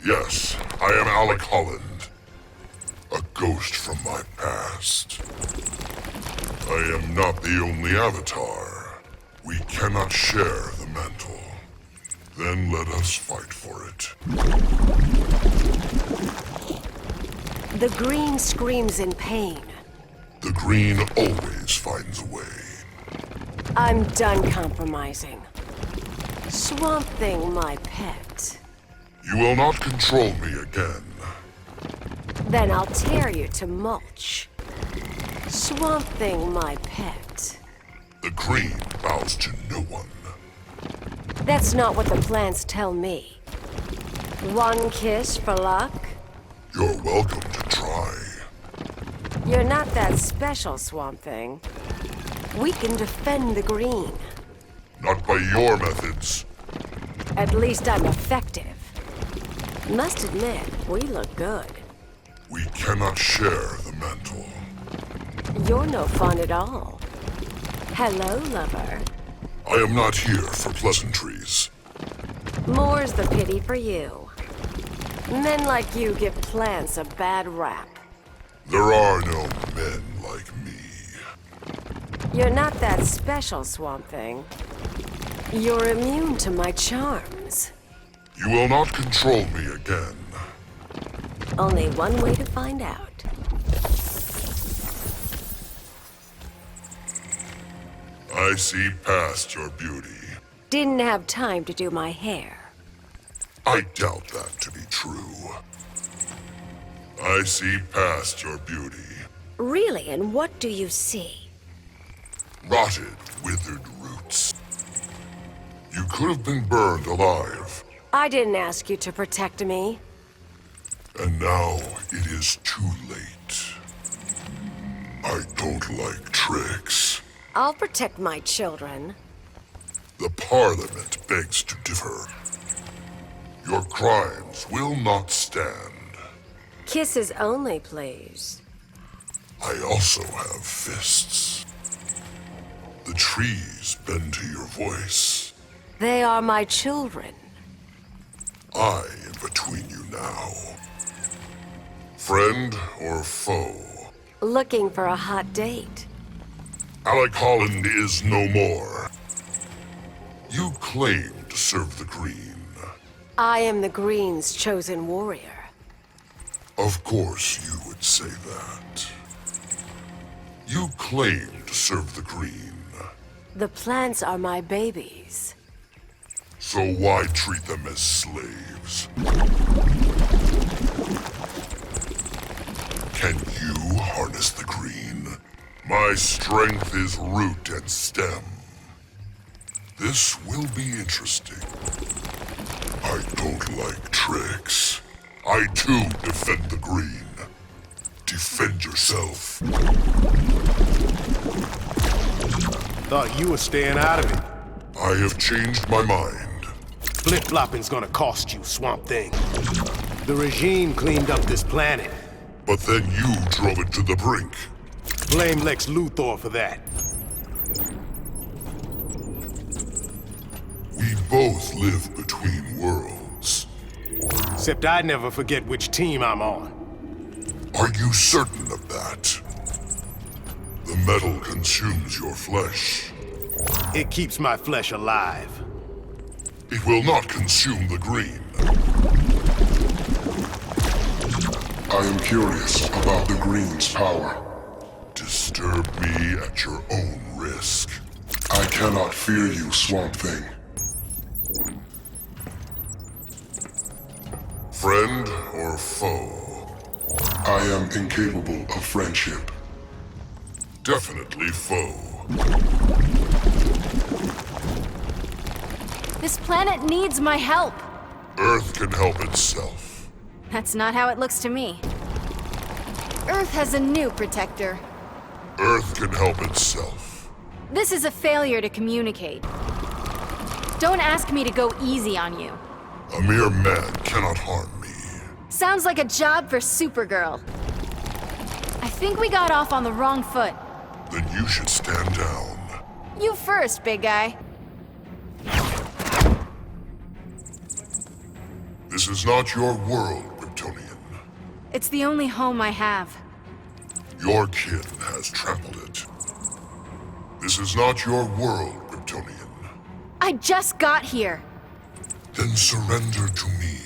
Yes, I am Alec Holland. A ghost from my past. I am not the only avatar. We cannot share the mantle. Then let us fight for it. The green screams in pain. The green always finds a way. I'm done compromising. Swamp Thing, my pet. You will not control me again. Then I'll tear you to mulch. Swamp Thing, my pet. The green bows to no one. That's not what the plants tell me. One kiss for luck? You're welcome to try. You're not that special, Swamp Thing. We can defend the green. Not by your methods. At least I'm effective. Must admit, we look good. We cannot share the mantle. You're no fun at all. Hello, lover. I am not here for pleasantries. More's the pity for you. Men like you give plants a bad rap. There are no men like me. You're not that special, Swamp Thing. You're immune to my charms. You will not control me again. Only one way to find out. I see past your beauty. Didn't have time to do my hair. I doubt that to be true. I see past your beauty. Really, and what do you see? Rotted, withered roots. You could have been burned alive. I didn't ask you to protect me. And now it is too late. I don't like tricks. I'll protect my children. The Parliament begs to differ. Your crimes will not stand. Kisses only, please. I also have fists. The trees bend to your voice. They are my children. I am between you now. Friend or foe? Looking for a hot date. Alec Holland is no more. You claim to serve the Green. I am the Green's chosen warrior. Of course you would say that. You claim to serve the Green. The plants are my babies. So why treat them as slaves? Can you harness the Green? My strength is root and stem. This will be interesting. I don't like tricks. I too defend the Green. Defend yourself. Thought you were staying out of it. I have changed my mind. Flip-flopping's gonna cost you, Swamp Thing. The regime cleaned up this planet. But then you drove it to the brink. Blame Lex Luthor for that. We both live between worlds. Except I never forget which team I'm on. Are you certain of that? The metal consumes your flesh. It keeps my flesh alive. It will not consume the Green. I am curious about the Green's power. Disturb me at your own risk. I cannot fear you, Swamp Thing. Friend or foe? I am incapable of friendship. Definitely foe. This planet needs my help. Earth can help itself. That's not how it looks to me. Earth has a new protector. Earth can help itself. This is a failure to communicate. Don't ask me to go easy on you. A mere man cannot harm me. Sounds like a job for Supergirl. I think we got off on the wrong foot. Then you should stand down. You first, big guy. This This is not your world, Kryptonian. It's the only home I have. Your kin has trampled it. This is not your world, Kryptonian. I just got here. Then surrender to me.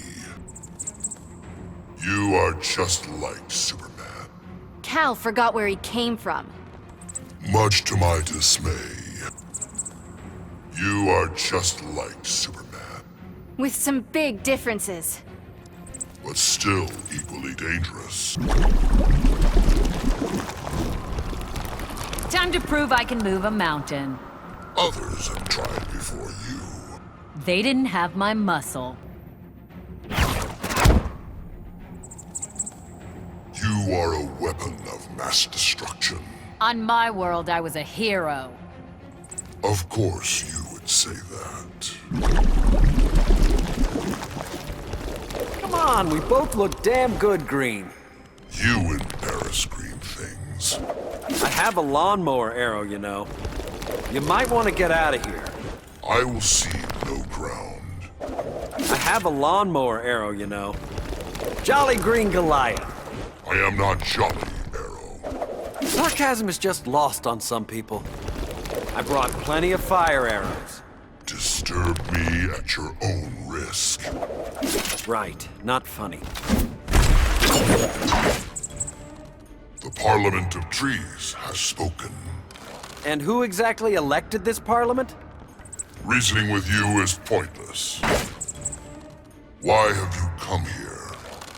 You are just like Superman. Cal forgot where he came from. Much to my dismay, you are just like Superman, With some big differences. but still equally dangerous. Time to prove I can move a mountain. Others have tried before you. They didn't have my muscle. You are a weapon of mass destruction. On my world, I was a hero. Of course you would say that. Come on, we both look damn good green. You embarrass green things. I have a lawnmower arrow, you know. You might want to get out of here. I will cede no ground. I have a lawnmower arrow, you know. Jolly Green Goliath. I am not Jolly Arrow. Sarcasm is just lost on some people. I brought plenty of fire arrows. Disturb me at your own risk. Right, not funny. The Parliament of Trees has spoken. And who exactly elected this parliament? Reasoning with you is pointless. Why have you come here?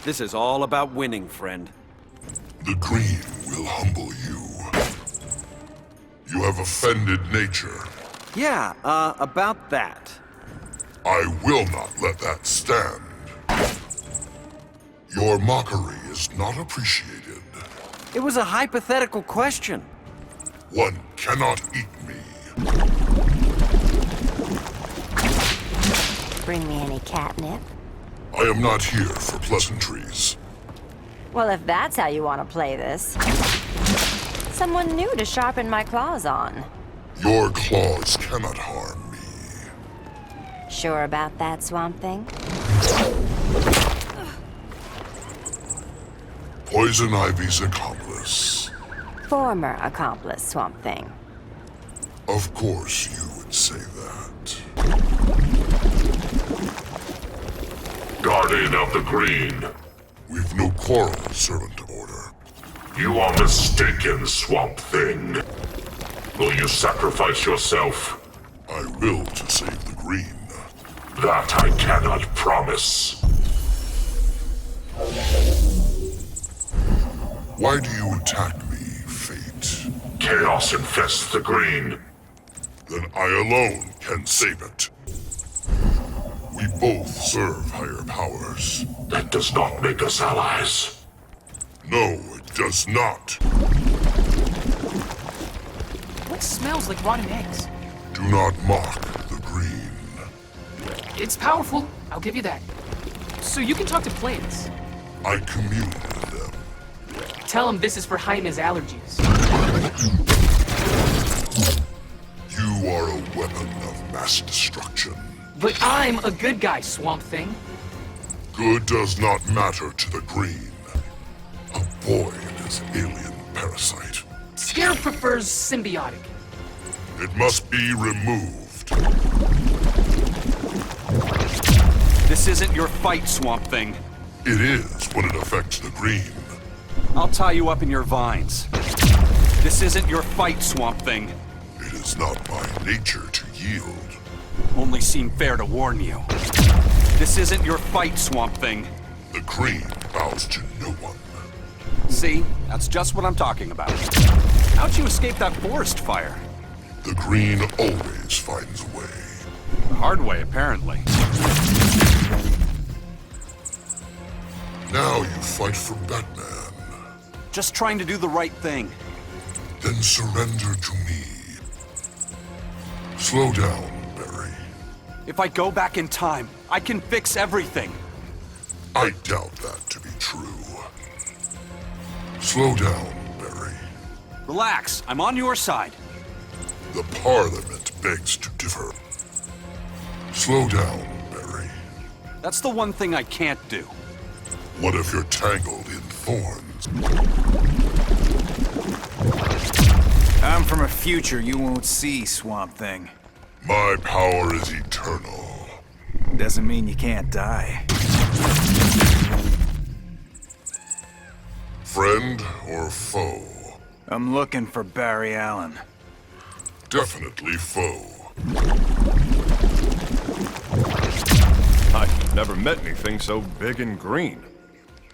This is all about winning, friend. The Green will humble you. You have offended nature. Yeah, about that. I will not let that stand. Your mockery is not appreciated. It was a hypothetical question. One cannot eat me. Bring me any catnip? I am not here for pleasantries. Well, if that's how you want to play this. Someone new to sharpen my claws on. Your claws cannot harm me. Sure about that, Swamp Thing? Poison Ivy's accomplice. Former accomplice, Swamp Thing. Of course you would say that. Guardian of the Green. We've no quarrel, Servant of Order. You are mistaken, Swamp Thing. Will you sacrifice yourself? I will to save the Green. That I cannot promise. Why do you attack me, Fate? Chaos infests the Green. Then I alone can save it. We both serve higher powers. That does not make us allies. No, it does not. What smells like rotten eggs? Do not mock the Green. It's powerful, I'll give you that. So you can talk to plants. I commune with them. Tell them this is for Jaime's allergies. You are a weapon of mass destruction. But I'm a good guy, Swamp Thing. Good does not matter to the Green. Avoid this alien parasite. Scare prefers symbiotic. It must be removed. This isn't your fight, Swamp Thing. It is when it affects the Green. I'll tie you up in your vines. This isn't your fight, Swamp Thing. It is not my nature to yield. Only seem fair to warn you. This isn't your fight, Swamp Thing. The Green bows to no one. See? That's just what I'm talking about. How'd you escape that forest fire? The Green always finds a way. The hard way, apparently. Now you fight for Batman. Just trying to do the right thing. Then surrender to me. Slow down, Barry. If I go back in time, I can fix everything. I doubt that to be true. Slow down, Barry. Relax, I'm on your side. The Parliament begs to differ. Slow down, Barry. That's the one thing I can't do. What if you're tangled in thorns? I'm from a future you won't see, Swamp Thing. My power is eternal. Doesn't mean you can't die. Friend or foe? I'm looking for Barry Allen. Definitely foe. I've never met anything so big and green.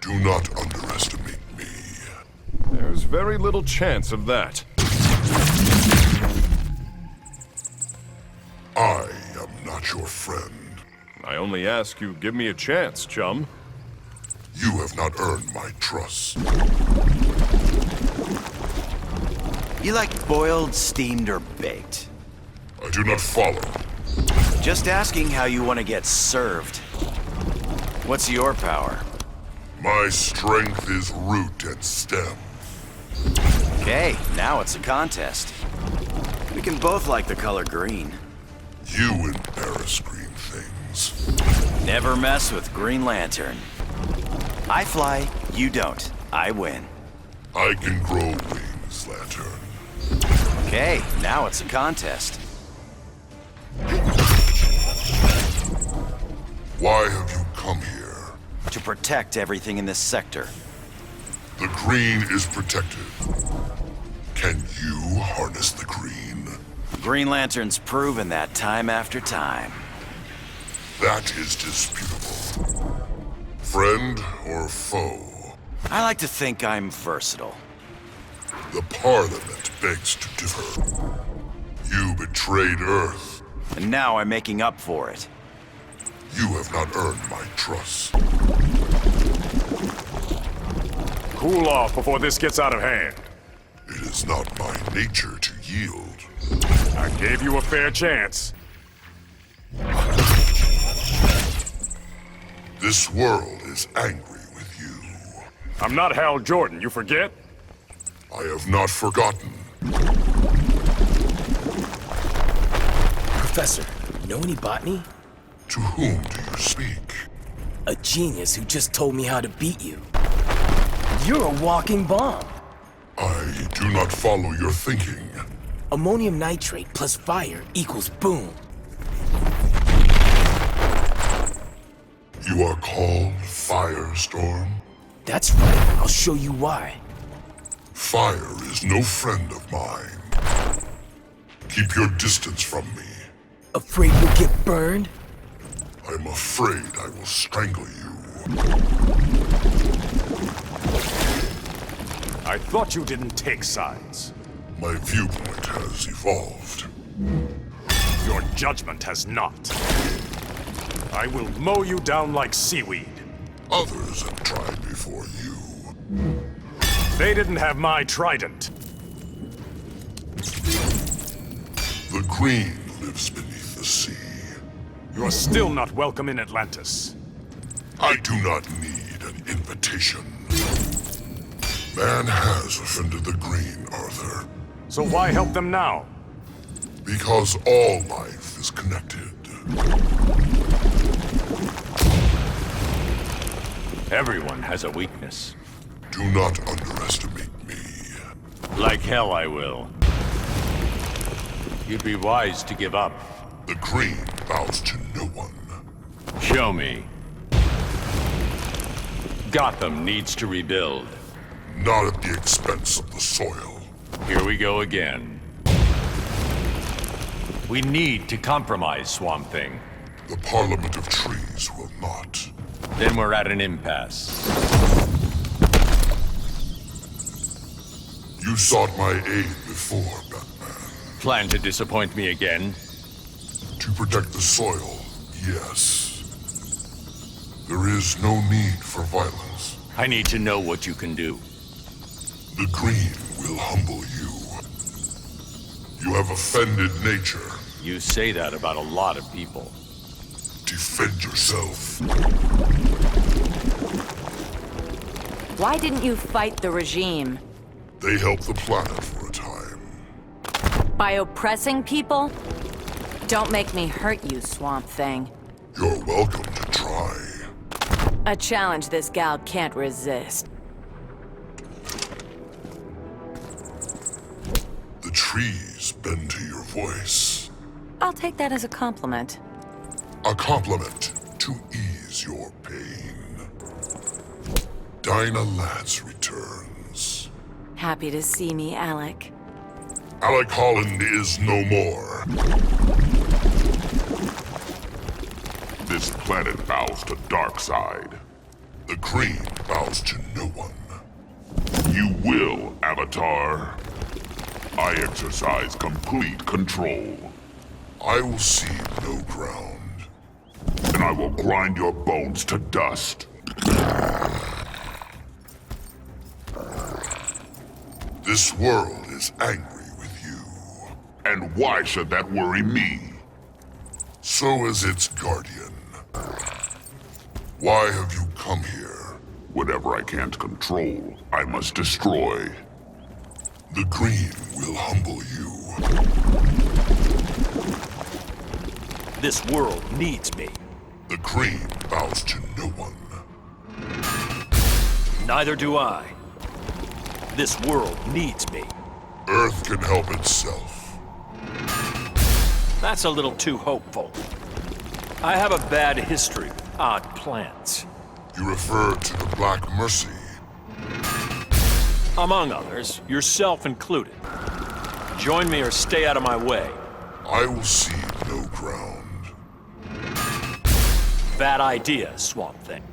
Do not underestimate me. There's very little chance of that. I am not your friend. I only ask you give me a chance, chum. You have not earned my trust. You like boiled, steamed, or baked? I do not follow. Just asking how you want to get served. What's your power? My strength is root and stem. Okay, now it's a contest. We can both like the color green. You embarrass green things. Never mess with Green Lantern. I fly, you don't. I win. I can grow wings, Lantern. Okay, now it's a contest. Why have you come here? To protect everything in this sector. The green is protected. Can you harness the green? Green Lantern's proven that time after time. That is disputable. Friend or foe? I like to think I'm versatile. The Parliament begs to differ. You betrayed Earth. And now I'm making up for it. You have not earned my trust. Cool off before this gets out of hand. It is not my nature to yield. I gave you a fair chance. This world is angry with you. I'm not Hal Jordan, you forget? I have not forgotten. Professor, know any botany? To whom do you speak? A genius who just told me how to beat you. You're a walking bomb. I do not follow your thinking. Ammonium nitrate plus fire equals boom. You are called Firestorm? That's right. I'll show you why. Fire is no friend of mine. Keep your distance from me. Afraid you'll get burned? I'm afraid I will strangle you. I thought you didn't take sides. My viewpoint has evolved. Your judgment has not. I will mow you down like seaweed. Others have tried before you. They didn't have my trident. The green lives beneath the sea. You're still not welcome in Atlantis. I do not need an invitation. Man has offended the green, Arthur. So why help them now? Because all life is connected. Everyone has a weakness. Do not underestimate me. Like hell I will. You'd be wise to give up. The green bows to no one. Show me. Gotham needs to rebuild. Not at the expense of the soil. Here we go again. We need to compromise, Swamp Thing. The Parliament of Trees will not. Then we're at an impasse. You sought my aid before, Batman. Plan to disappoint me again? To protect the soil, yes. There is no need for violence. I need to know what you can do. The green will humble you. You have offended nature. You say that about a lot of people. Defend yourself. Why didn't you fight the regime? They helped the planet for a time. By oppressing people? Don't make me hurt you, Swamp Thing. You're welcome to try. A challenge this gal can't resist. The trees bend to your voice. I'll take that as a compliment. A compliment to ease your pain. Dinah Lance returns. Happy to see me, Alec. Alec Holland is no more. This planet bows to Darkseid. The Green bows to no one. You will, Avatar. I exercise complete control. I will cede no ground. And I will grind your bones to dust. This world is angry with you. And why should that worry me? So is its guardian. Why have you come here? Whatever I can't control, I must destroy. The Green will humble you. This world needs me. The Green bows to no one. Neither do I. This world needs me. Earth can help itself. That's a little too hopeful. I have a bad history with odd plans. You refer to the Black Mercy. Among others, yourself included. Join me or stay out of my way. I will cede no ground. Bad idea, Swamp Thing.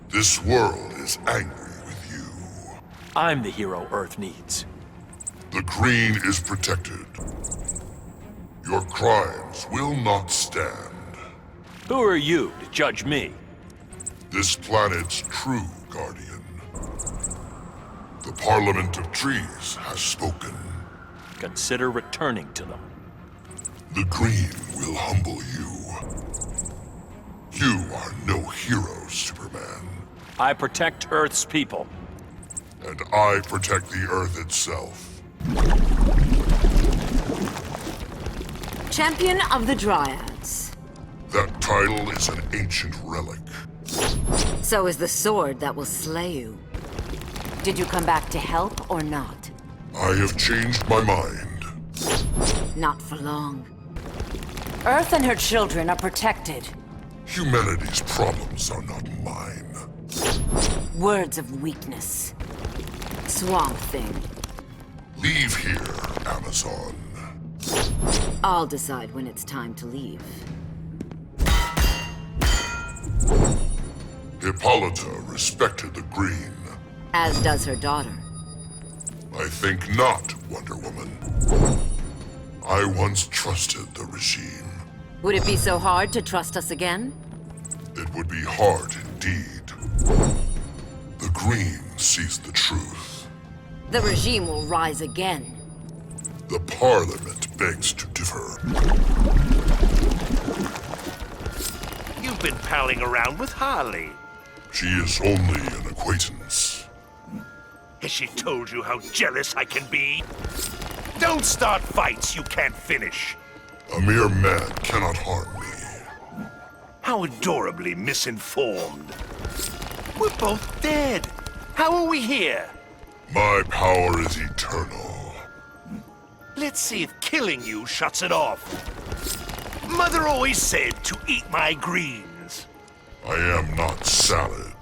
This world is angry with you. I'm the hero Earth needs. The Green is protected. Your crimes will not stand. Who are you to judge me? This planet's true guardian. The Parliament of Trees has spoken. Consider returning to them. The Green will humble you. You are no hero, Superman. I protect Earth's people. And I protect the Earth itself. Champion of the Dryads. That title is an ancient relic. So is the sword that will slay you. Did you come back to help or not? I have changed my mind. Not for long. Earth and her children are protected. Humanity's problems are not mine. Words of weakness. Swamp Thing. Leave here, Amazon. I'll decide when it's time to leave. Hippolyta respected the Green. As does her daughter. I think not, Wonder Woman. I once trusted the regime. Would it be so hard to trust us again? It would be hard indeed. The Green sees the truth. The regime will rise again. The Parliament begs to differ. You've been palling around with Harley. She is only an acquaintance. Has she told you how jealous I can be? Don't start fights you can't finish. A mere man cannot harm me. How adorably misinformed. We're both dead. How are we here? My power is eternal. Let's see if killing you shuts it off. Mother always said to eat my greens. I am not salad.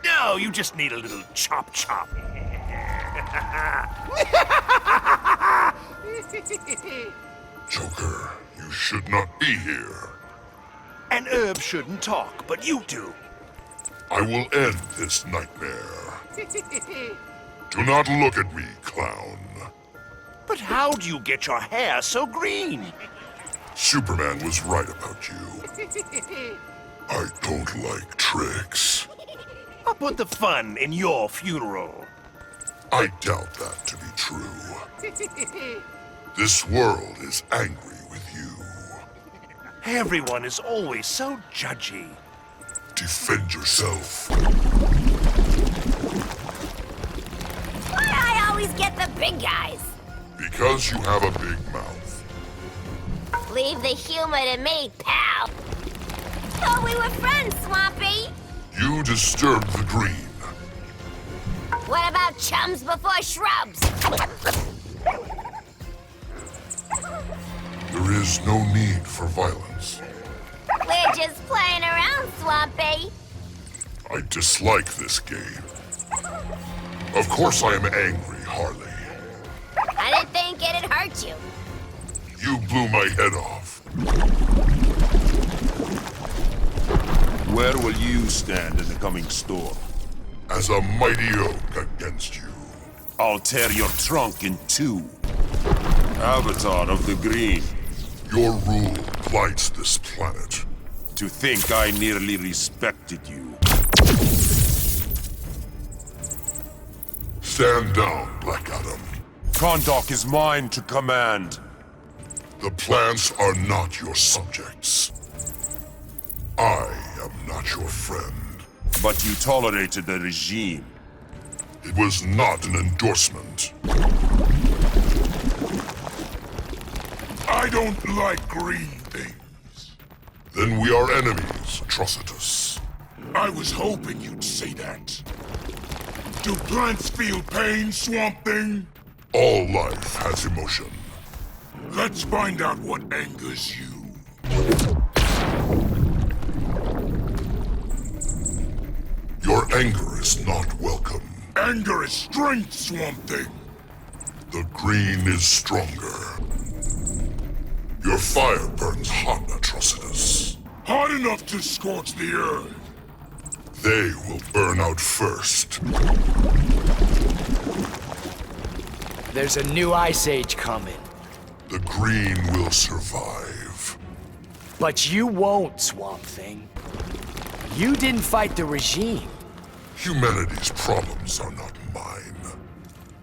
No, you just need a little chop-chop. Joker, you should not be here. An herb shouldn't talk, but you do. I will end this nightmare. Do not look at me, clown. But how do you get your hair so green? Superman was right about you. I don't like tricks. I'll put the fun in your funeral. I doubt that to be true. This world is angry with you. Everyone is always so judgy. Defend yourself. Why I always get the big guys? Because you have a big mouth. Leave the humor to me, pal. Thought we were friends, Swampy. You disturbed the green. What about chums before shrubs? There is no need for violence. We're just playing around, Swampy. I dislike this game. Of course I am angry, Harley. I didn't think it'd hurt you. You blew my head off. Where will you stand in the coming storm? As a mighty oak against you. I'll tear your trunk in two. Avatar of the Green. Your rule blights this planet. To think I nearly respected you. Stand down, Black Adam. Kahndaq is mine to command. The plants are not your subjects. I am not your friend. But you tolerated the regime. It was not an endorsement. I don't like green things. Then we are enemies, Atrocitus. I was hoping you'd say that. Do plants feel pain, Swamp Thing? All life has emotion. Let's find out what angers you. Your anger is not welcome. Anger is strength, Swamp Thing. The green is stronger. Your fire burns hot, Atrocitus. Hot enough to scorch the earth. They will burn out first. There's a new ice age coming. The green will survive. But you won't, Swamp Thing. You didn't fight the regime. Humanity's problems are not mine.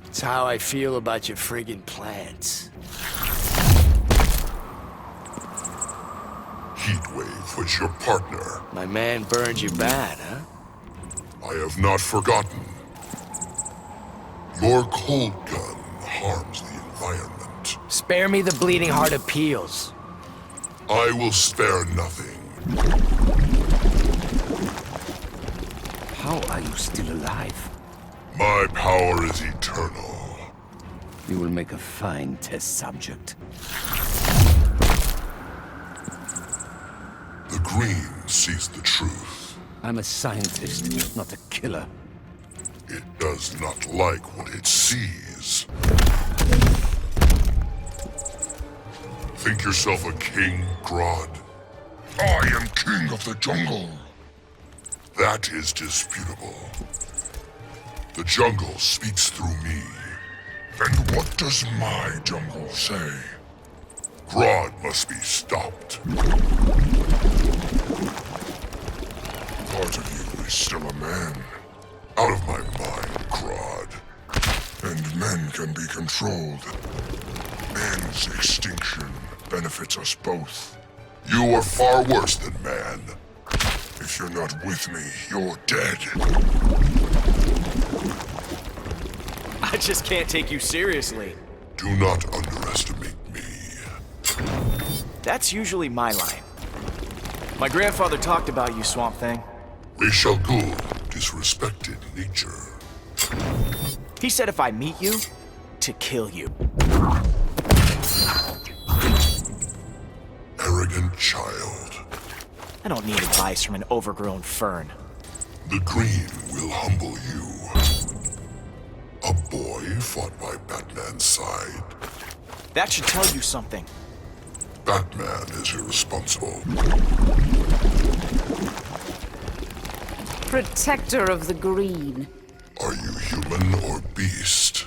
It's how I feel about your friggin' plants. Heatwave was your partner. My man burned you bad, huh? I have not forgotten. Your cold gun harms the environment. Spare me the bleeding heart appeals. I will spare nothing. How are you still alive? My power is eternal. You will make a fine test subject. The green sees the truth. I'm a scientist, not a killer. It does not like what it sees. Think yourself a king, Grodd? I am king of the jungle. That is disputable. The jungle speaks through me. And what does my jungle say? Grodd must be stopped. Part of you is still a man. Out of my mind, Grodd. And men can be controlled. Man's extinction benefits us both. You are far worse than man. If you're not with me, you're dead. I just can't take you seriously. Do not underestimate me. That's usually my line. My grandfather talked about you, Swamp Thing. Ra's al Ghul disrespected nature. He said if I meet you, to kill you. Arrogant child. I don't need advice from an overgrown fern. The green will humble you. A boy fought by Batman's side. That should tell you something. Batman is irresponsible. Protector of the green. Are you human or beast?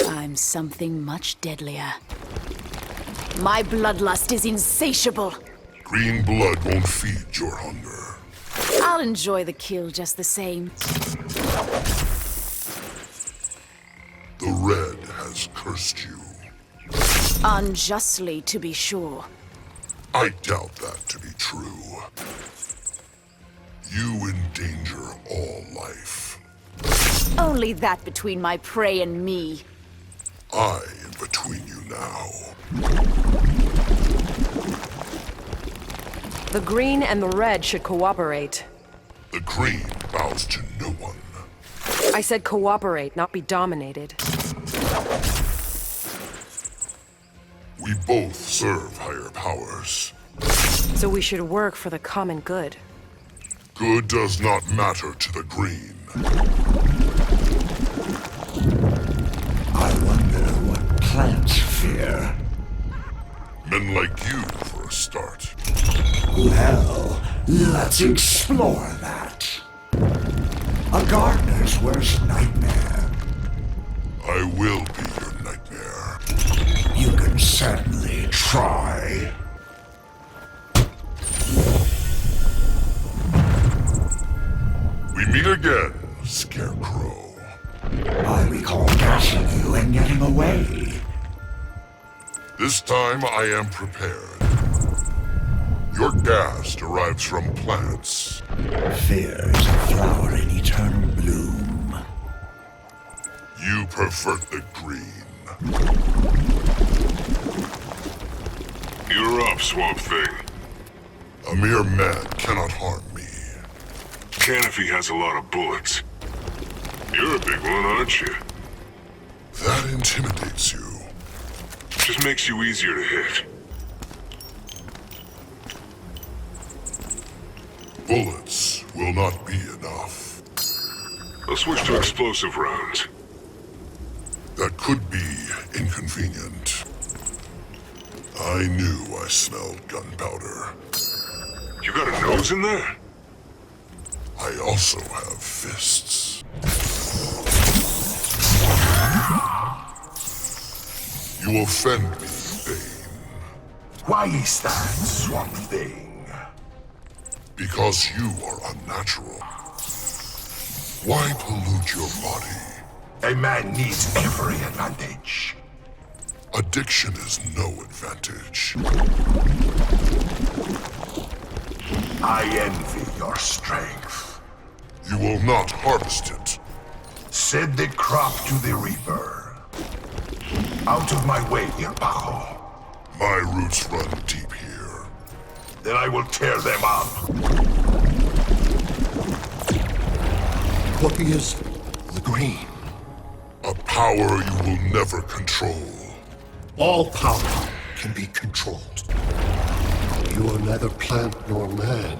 I'm something much deadlier. My bloodlust is insatiable. Green blood won't feed your hunger. I'll enjoy the kill just the same. The red has cursed you. Unjustly, to be sure. I doubt that to be true. You endanger all life. Only that between my prey and me. I am between you now. The green and the red should cooperate. The green bows to no one. I said cooperate, not be dominated. We both serve higher powers. So we should work for the common good. Good does not matter to the green. I wonder what plants fear. Men like you, for a start. Well, let's explore that. A gardener's worst nightmare. I will be your nightmare. You can certainly try. We meet again, Scarecrow. I recall catching you and getting away. This time I am prepared. Your gas derives from plants. Fear is a flower in eternal bloom. You pervert the green. You're up, Swamp Thing. A mere man cannot harm me. Can if he has a lot of bullets. You're a big one, aren't you? That intimidates you. Just makes you easier to hit. Bullets will not be enough. I'll switch to explosive rounds. That could be inconvenient. I knew I smelled gunpowder. You got a nose in there? I also have fists. You offend me, Bane. Why is that, Swamp Thing? Because you are unnatural. Why pollute your body? A man needs every advantage. Addiction is no advantage. I envy your strength. You will not harvest it. Send the crop to the Reaper. Out of my way, Bajo. My roots run deep here. Then I will tear them up. What is the green? A power you will never control. All power can be controlled. You are neither plant nor man.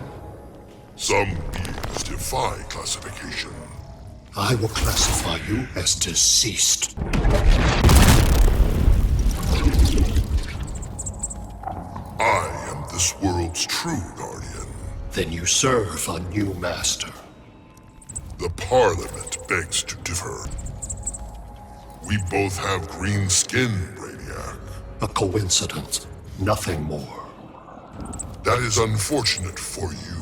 Some beings defy classification. I will classify you as deceased. I am this world's true guardian. Then you serve a new master. The Parliament begs to differ. We both have green skin, Brainiac. A coincidence, nothing more. That is unfortunate for you.